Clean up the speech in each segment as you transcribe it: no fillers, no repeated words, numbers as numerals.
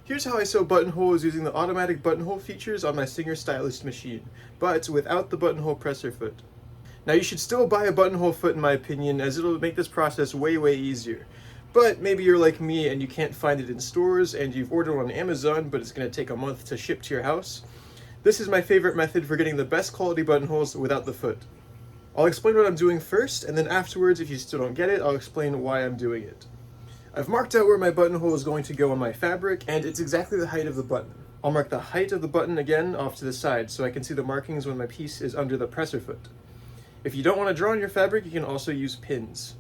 Here's how I sew buttonholes using the automatic buttonhole features on my Singer Stylist machine, but without the buttonhole presser foot. Now you should still buy a buttonhole foot in my opinion, as it'll make this process way easier. But maybe you're like me and you can't find it in stores and you've ordered on Amazon but it's going to take a month to ship to your house. This is my favorite method for getting the best quality buttonholes without the foot. I'll explain what I'm doing first, and then afterwards, if you still don't get it, I'll explain why I'm doing it. I've marked out where my buttonhole is going to go on my fabric, and it's exactly the height of the button. I'll mark the height of the button again off to the side so I can see the markings when my piece is under the presser foot. If you don't want to draw on your fabric, you can also use pins.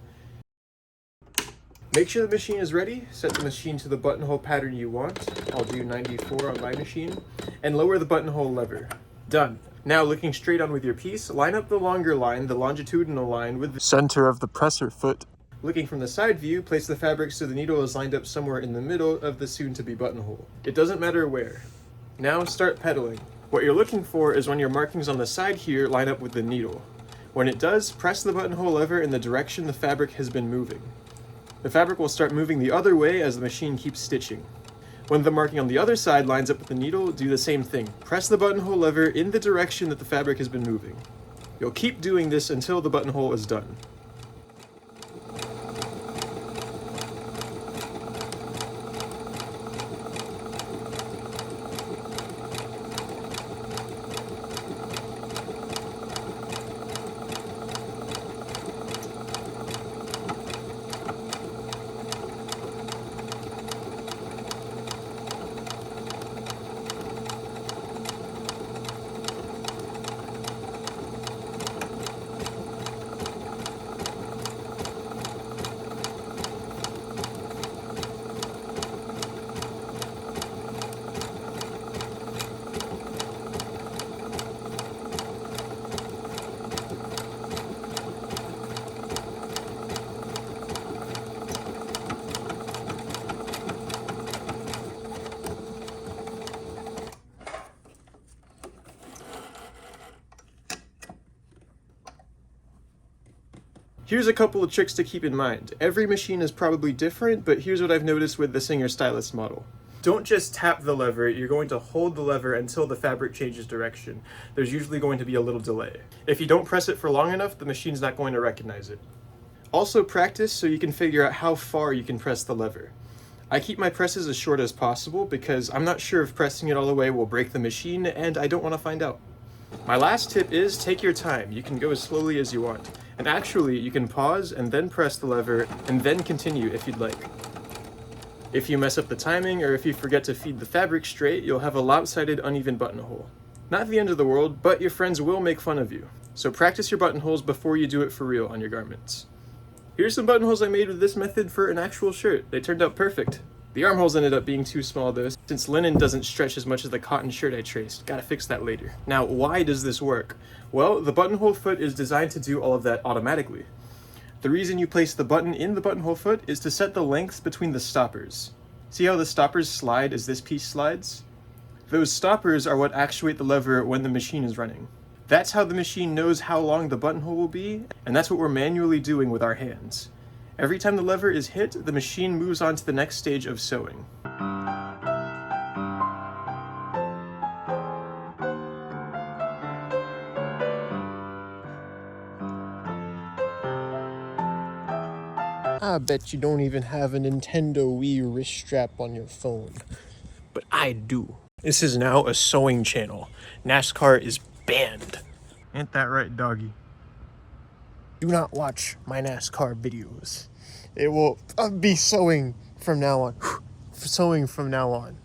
Make sure the machine is ready, set the machine to the buttonhole pattern you want, I'll do 94 on my machine, and lower the buttonhole lever. Done. Now looking straight on with your piece, line up the longer line, the longitudinal line, with the center of the presser foot. Looking from the side view, place the fabric so the needle is lined up somewhere in the middle of the soon-to-be buttonhole. It doesn't matter where. Now start pedaling. What you're looking for is when your markings on the side here line up with the needle. When it does, press the buttonhole lever in the direction the fabric has been moving. The fabric will start moving the other way as the machine keeps stitching. When the marking on the other side lines up with the needle, do the same thing. Press the buttonhole lever in the direction that the fabric has been moving. You'll keep doing this until the buttonhole is done. Here's a couple of tricks to keep in mind. Every machine is probably different, but here's what I've noticed with the Singer Stylist model. Don't just tap the lever, you're going to hold the lever until the fabric changes direction. There's usually going to be a little delay. If you don't press it for long enough, the machine's not going to recognize it. Also practice so you can figure out how far you can press the lever. I keep my presses as short as possible because I'm not sure if pressing it all the way will break the machine, and I don't want to find out. My last tip is take your time. You can go as slowly as you want. And actually, you can pause and then press the lever and then continue if you'd like. If you mess up the timing or if you forget to feed the fabric straight, you'll have a lopsided, uneven buttonhole. Not the end of the world, but your friends will make fun of you. So practice your buttonholes before you do it for real on your garments. Here's some buttonholes I made with this method for an actual shirt. They turned out perfect. The armholes ended up being too small though, since linen doesn't stretch as much as the cotton shirt I traced. Gotta fix that later. Now, why does this work? Well, the buttonhole foot is designed to do all of that automatically. The reason you place the button in the buttonhole foot is to set the lengths between the stoppers. See how the stoppers slide as this piece slides? Those stoppers are what actuate the lever when the machine is running. That's how the machine knows how long the buttonhole will be, and that's what we're manually doing with our hands. Every time the lever is hit, the machine moves on to the next stage of sewing. I bet you don't even have a Nintendo Wii wrist strap on your phone. But I do. This is now a sewing channel. NASCAR is banned. Ain't that right, doggy? Do not watch my NASCAR videos. It will be sewing from now on. Sewing from now on.